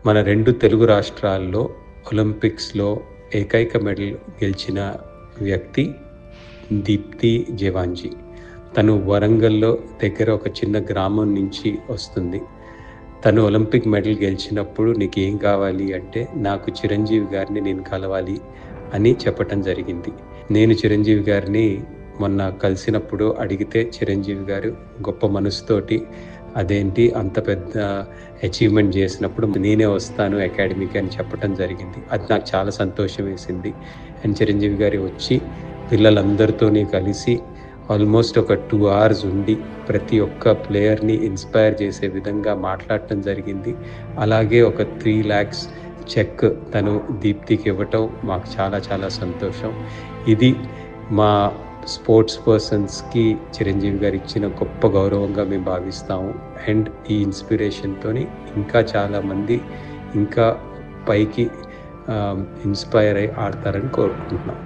మన 2 తెలుగు రాష్ట్రాల్లో ఒలింపిక్స్‌లో ఏకైక మెడల్ గెలిచిన వ్యక్తి దీప్తి జవాన్జీ. తను వరంగల్‌లో దగ్గర ఒక చిన్న గ్రామం నుంచి వస్తుంది. తను ఒలింపిక్ మెడల్ గెలిచినప్పుడు "నీకేం కావాలి" అంటే, "నాకు చిరంజీవి గారిని నేను కలవాలి" అని చెప్పటం జరిగింది. నేను చిరంజీవి గారిని మొన్న కలిసినప్పుడు అడిగితే, చిరంజీవి గారు గొప్ప మనసుతోటి, "అదేంటి అంత పెద్ద అచీవ్‌మెంట్ చేసినప్పుడు నేనే వస్తాను అకాడమీకి" అని చెప్పటం జరిగింది. అది నాకు చాలా సంతోషం వేసింది. అండ్ చిరంజీవి గారు వచ్చి పిల్లలందరితోని కలిసి ఆల్మోస్ట్ ఒక 2 అవర్స్ ఉండి ప్రతి ఒక్క ప్లేయర్‌ని ఇన్‌స్పైర్ చేసే విధంగా మాట్లాడటం జరిగింది. అలాగే ఒక 3 lakhs చెక్ తను దీప్తికి ఇవ్వటం మాకు చాలా చాలా సంతోషం. ఇది మా స్పోర్ట్స్ పర్సన్స్‌కి చిరంజీవి గారు ఇచ్చిన గొప్ప గౌరవంగా మేము భావిస్తాము. అండ్ ఈ ఇన్స్పిరేషన్‌తోని ఇంకా చాలామంది ఇంకా పైకి ఇన్‌స్పైర్ అయ్యి ఆడతారని కోరుకుంటున్నాం.